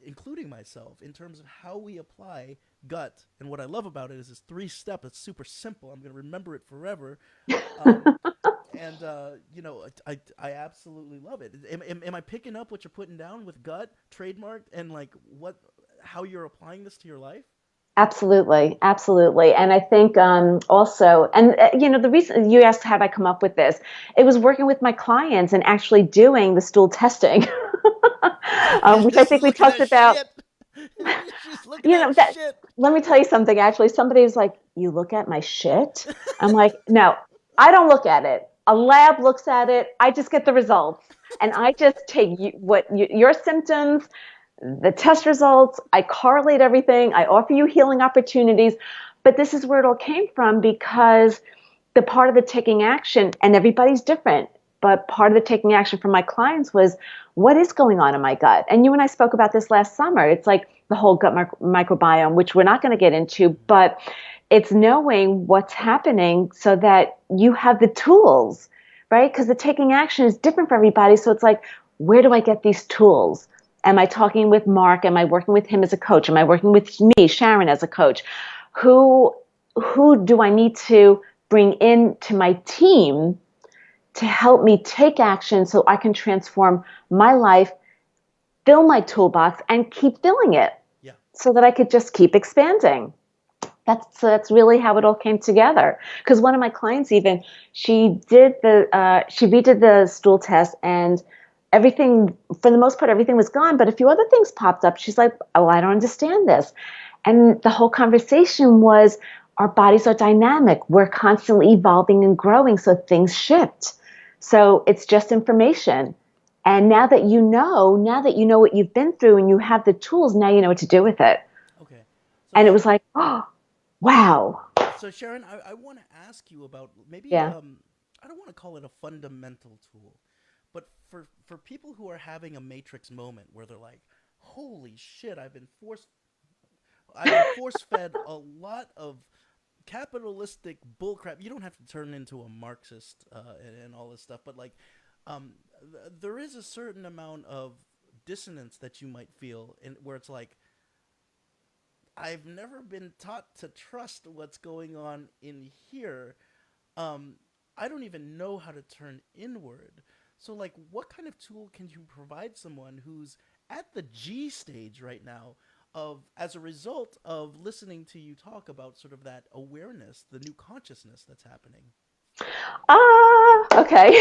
including myself, in terms of how we apply gut. And what I love about it is this 3 step. It's super simple. I'm going to remember it forever. Um, and I absolutely love it. Am I picking up what you're putting down with gut trademarked, and like how you're applying this to your life? Absolutely, absolutely. And I think also, and the reason you asked, have I come up with this? It was working with my clients and actually doing the stool testing, which I She's think we looking talked at about. shit. She's looking at That. shit. Let me tell you something. Actually, somebody was like, "You look at my shit." I'm like, "No, I don't look at it. A lab looks at it. I just get the results, and I just take your symptoms, the test results. I correlate everything. I offer you healing opportunities." But this is where it all came from because the part of the taking action, and everybody's different, but part of the taking action for my clients was what is going on in my gut? And you and I spoke about this last summer. It's like the whole gut microbiome, which we're not going to get into, but it's knowing what's happening so that you have the tools, right? Because the taking action is different for everybody. So it's like, where do I get these tools? Am I talking with Mark? Am I working with him as a coach? Am I working with me, Sharon, as a coach? Who do I need to bring into my team to help me take action so I can transform my life, fill my toolbox, and keep filling it Yeah. so that I could just keep expanding. That's really how it all came together. Because one of my clients, even she redid the stool test, and everything, for the most part, everything was gone. But a few other things popped up. She's like, "Oh, I don't understand this." And the whole conversation was, our bodies are dynamic. We're constantly evolving and growing, so things shift. So it's just information. And now that you know what you've been through and you have the tools, now you know what to do with it. Okay. So And it was like, oh, wow. so Sharon, I want to ask you about maybe Yeah. I don't want to call it a fundamental tool, but for people who are having a matrix moment where they're like, "Holy shit, I've been force fed a lot of capitalistic bullcrap." You don't have to turn into a Marxist and all this stuff, but like, there is a certain amount of dissonance that you might feel, in where it's like, I've never been taught to trust what's going on in here. Um, I don't even know how to turn inward. So, like, what kind of tool can you provide someone who's at the G stage right now, of as a result of listening to you talk about sort of that awareness, the new consciousness that's happening? Okay.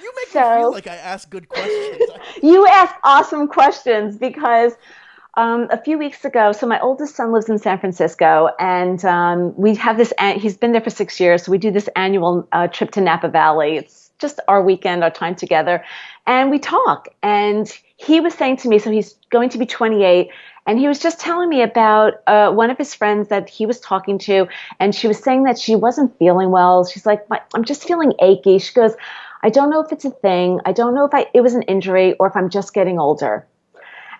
You make me feel So like I ask good questions. you ask awesome questions because a few weeks ago, so my oldest son lives in San Francisco, and we have this, he's been there for 6 years, so we do this annual trip to Napa Valley. It's just our weekend, our time together, and we talk. And he was saying to me, so he's going to be 28, and he was just telling me about one of his friends that he was talking to, and she was saying that she wasn't feeling well. She's like, I'm just feeling achy. She goes, I don't know if it's a thing. I don't know if it was an injury or if I'm just getting older.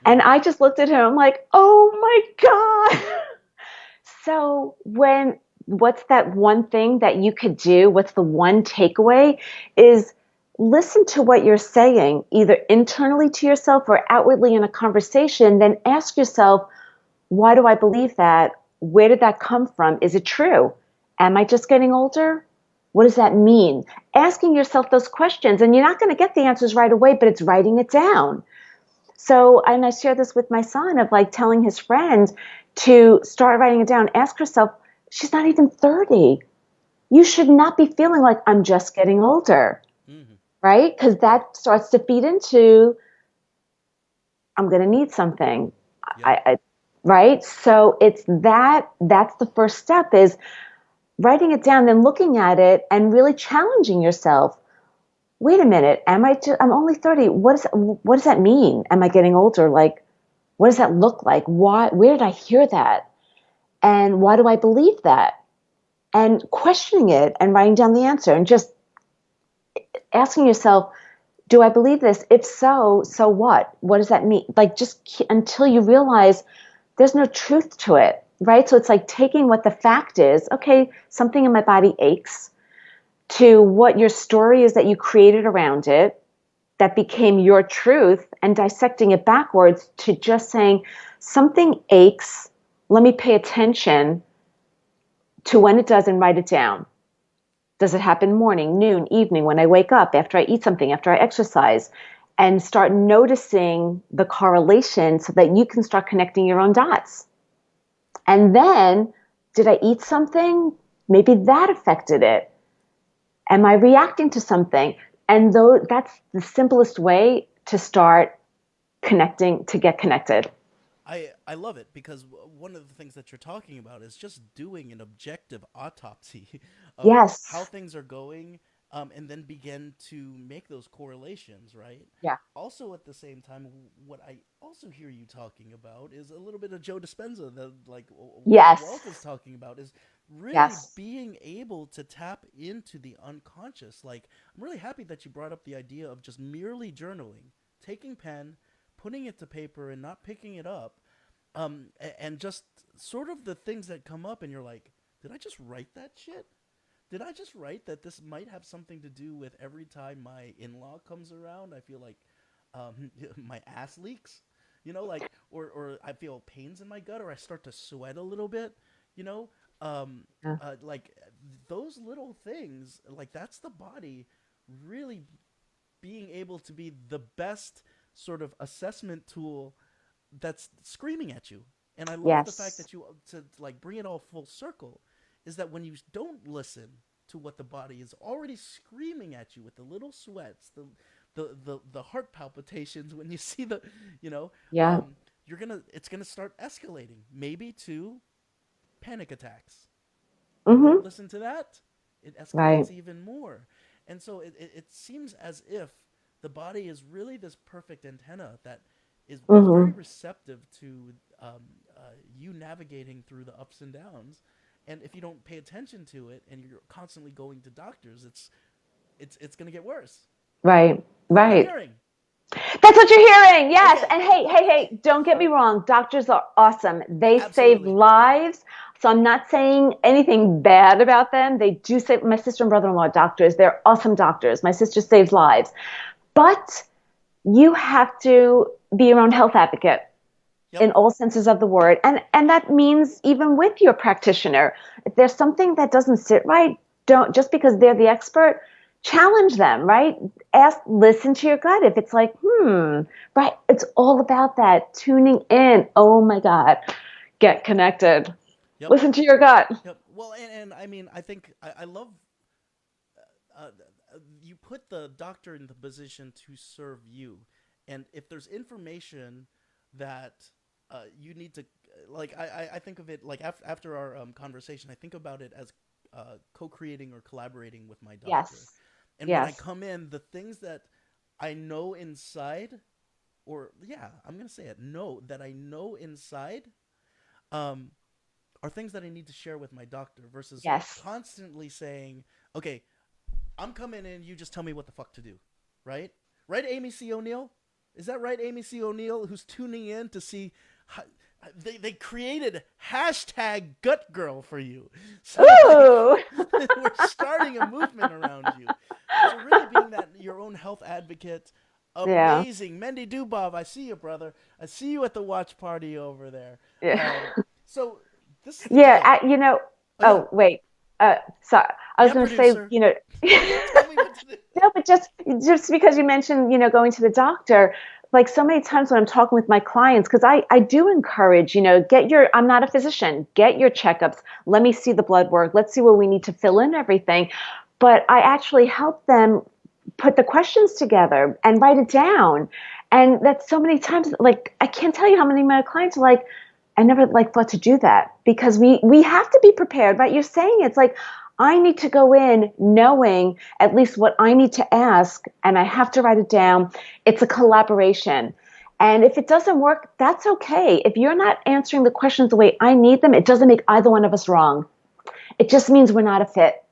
And Mm. I just looked at him. I'm like, oh my God. So what's that one thing that you could do? What's the one takeaway is listen to what you're saying, either internally to yourself or outwardly in a conversation. Then ask yourself, why do I believe that? Where did that come from? Is it true? Am I just getting older? What does that mean? Asking yourself those questions, and you're not going to get the answers right away, but it's writing it down. So, and I share this with my son of like telling his friend to start writing it down. Ask herself, she's not even 30. You should not be feeling like I'm just getting older, Mm-hmm. right? Because Yeah. that starts to feed into, I'm going to need something. Yep. Right? So that's the first step is writing it down, then looking at it and really challenging yourself. Wait a minute, I'm only 30. What does that mean? Am I getting older? Like, what does that look like? Where did I hear that? And why do I believe that? And questioning it and writing down the answer and just asking yourself, do I believe this? If so, so what? What does that mean? Like, just until you realize there's no truth to it, right? So it's like taking what the fact is. Okay, something in my body aches, to what your story is that you created around it that became your truth, and dissecting it backwards to just saying something aches. Let me pay attention to when it does and write it down. Does it happen morning, noon, evening, when I wake up, after I eat something, after I exercise? And start noticing the correlation so that you can start connecting your own dots. And then, did I eat something? Maybe that affected it. Am I reacting to something? And though that's the simplest way to start connecting, to get connected. I love it because one of the things that you're talking about is just doing an objective autopsy of how Yes. things are going, and then begin to make those correlations, right? Yeah. Also, at the same time, what I also hear you talking about is a little bit of Joe Dispenza, that like what Walt is Yes. talking about is really Yes. being able to tap into the unconscious. Like, I'm really happy that you brought up the idea of just merely journaling, taking pen, putting it to paper, and not picking it up, and just sort of the things that come up, and you're like, did I just write that shit? Did I just write that this might have something to do with every time my in-law comes around, I feel like my ass leaks, like, or I feel pains in my gut, or I start to sweat a little bit, you know, Yeah. like those little things, like that's the body really being able to be the best sort of assessment tool that's screaming at you. And I love the fact Yes. that you, to like bring it all full circle, is that when you don't listen to what the body is already screaming at you with the little sweats, the heart palpitations when you see the, you know, Yeah. um, it's gonna start escalating, maybe to panic attacks. You don't Mm-hmm. listen to that, it Right. escalates even more. And so it seems as if the body is really this perfect antenna that is very Mm-hmm. receptive to you navigating through the ups and downs. And if you don't pay attention to it and you're constantly going to doctors, it's going to get worse. Right. Is that what I'm Right. hearing? That's what you're hearing. Yes. Okay. And hey, hey, hey, don't get me wrong. Doctors are awesome. They save Absolutely. lives. So I'm not saying anything bad about them. They do save, my sister and brother-in-law are doctors. They're awesome doctors. My sister saves lives. But you have to be your own health advocate Yep. in all senses of the word. And that means even with your practitioner. If there's something that doesn't sit right, don't, just because they're the expert, challenge them, right? Ask, listen to your gut. If it's like, right, it's all about that tuning in. Oh my God, get connected. Yep. Listen to your gut. Yep. Well, and I mean, I think I love you put the doctor in the position to serve you, and if there's information that you need to, like, I think of it like after our conversation, I think about it as co-creating or collaborating with my doctor. Yes. And when I Yes. come in, the things that I know inside, or yeah, I'm gonna say it, no, that I know inside, um, are things that I need to share with my doctor versus Yes. constantly saying, okay, I'm coming in, you just tell me what the fuck to do. Right? Right, Amy C. O'Neill? Is that right, Amy C. O'Neill, who's tuning in to see how, they created hashtag gut girl for you. So like Ooh. we're starting a movement around you. So really being that your own health advocate, Yeah. amazing. Mendy Dubov, I see you, brother. I see you at the watch party over there. Yeah. So this is the Yeah. time. Oh yeah, Oh, wait. Sorry. I was yeah, going to say, producer. Tell me what to do. no, but just because you mentioned, going to the doctor, like so many times when I'm talking with my clients, because I do encourage, I'm not a physician, get your checkups. Let me see the blood work. Let's see where we need to fill in everything. But I actually help them put the questions together and write it down. And that's so many times, like, I can't tell you how many of my clients are like, I never like thought to do that because we have to be prepared. Right? You're saying it's like I need to go in knowing at least what I need to ask, and I have to write it down. It's a collaboration. And if it doesn't work, that's okay. If you're not answering the questions the way I need them, it doesn't make either one of us wrong. It just means we're not a fit.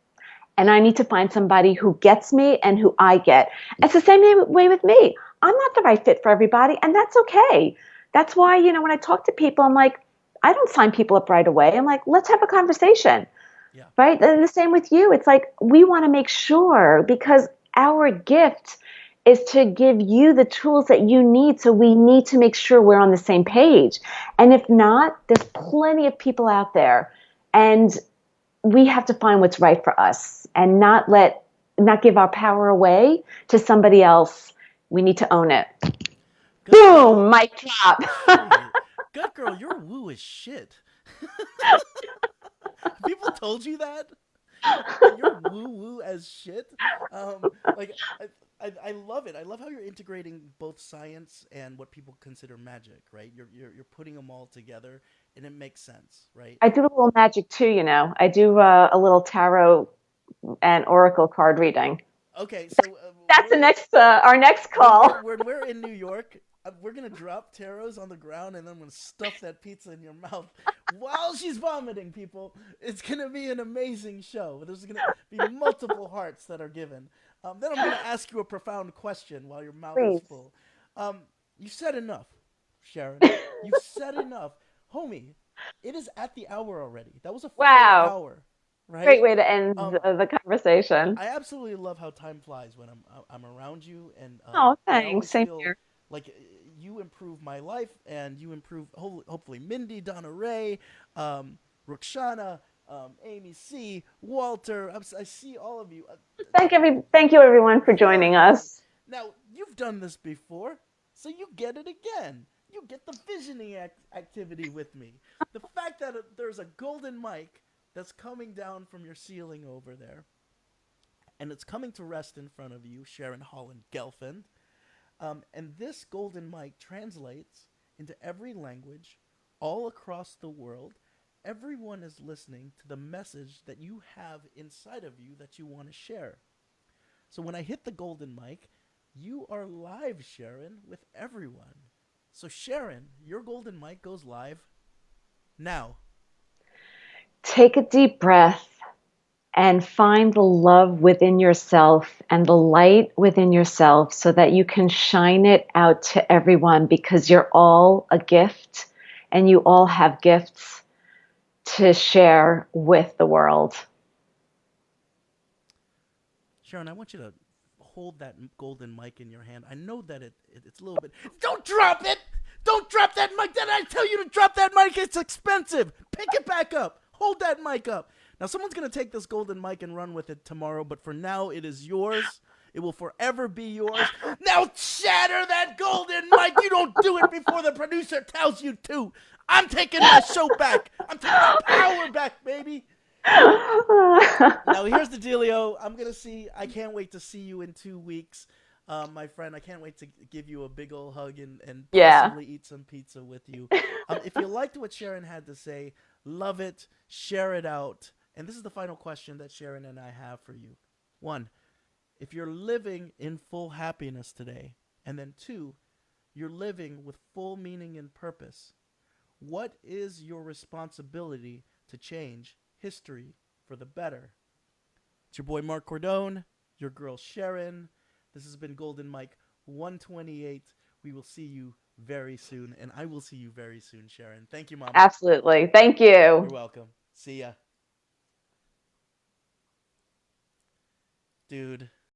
And I need to find somebody who gets me and who I get. It's the same way with me. I'm not the right fit for everybody, and that's okay. That's why, when I talk to people, I'm like, I don't sign people up right away. I'm like, let's have a conversation, Yeah. right? And the same with you. It's like, we want to make sure because our gift is to give you the tools that you need. So we need to make sure we're on the same page. And if not, there's plenty of people out there. And we have to find what's right for us and not give our power away to somebody else. We need to own it. Gut girl. Boom, mic drop. Shit. Gut girl, you're woo as shit. People told you that you're woo woo as shit. Like I love it. I love how you're integrating both science and what people consider magic. Right? You're putting them all together, and it makes sense. Right? I do a little magic too, you know. I do a little tarot and oracle card reading. Okay, so That's the next our next call. when we're in New York, we're gonna drop taros on the ground, and then I'm gonna stuff that pizza in your mouth while she's vomiting. People, it's gonna be an amazing show. There's gonna be multiple hearts that are given. Then I'm gonna ask you a profound question while your mouth is Please. full. You said enough, Sharon. You've said enough, homie. It is at the hour already. That was a full Wow. hour, right? Great way to end Um, the conversation. I absolutely love how time flies when I'm around you, and Oh, I thanks. always Same feel here. like you improve my life, and you improve hopefully Mindy, Donna Ray, Ruxana, Amy C, Walter. I see all of you. Thank you everyone for Yeah, joining man. us. Now you've done this before, so you get it again. You get the visioning activity with me. The fact that there's a golden mic that's coming down from your ceiling over there, and it's coming to rest in front of you, Sharon Holand Gelfand. And this golden mic translates into every language all across the world. Everyone is listening to the message that you have inside of you that you want to share. So when I hit the golden mic, you are live, Sharon, with everyone. So, Sharon, your golden mic goes live now. Take a deep breath and find the love within yourself and the light within yourself so that you can shine it out to everyone because you're all a gift and you all have gifts to share with the world. Sharon, I want you to hold that golden mic in your hand. I know that it's a little bit. Don't drop it! Don't drop that mic! Did I tell you to drop that mic? It's expensive. Pick it back up. Hold that mic up. Now, someone's going to take this golden mic and run with it tomorrow, but for now, it is yours. It will forever be yours. Now, shatter that golden mic. You don't do it before the producer tells you to. I'm taking my show back. I'm taking my power back, baby. Now here's the dealio. I can't wait to see you in 2 weeks, my friend. I can't wait to give you a big old hug and Yeah. possibly eat some pizza with you. If you liked what Sharon had to say, love it, share it out. And this is the final question that Sharon and I have for you. One, if you're living in full happiness today, and then two, you're living with full meaning and purpose, what is your responsibility to change history for the better? It's your boy Mark Cordone, your girl Sharon. This has been Golden Mike 128. We will see you very soon, and I will see you very soon, Sharon. Thank you, Mama. Absolutely. Thank You're you. welcome. See ya. Dude.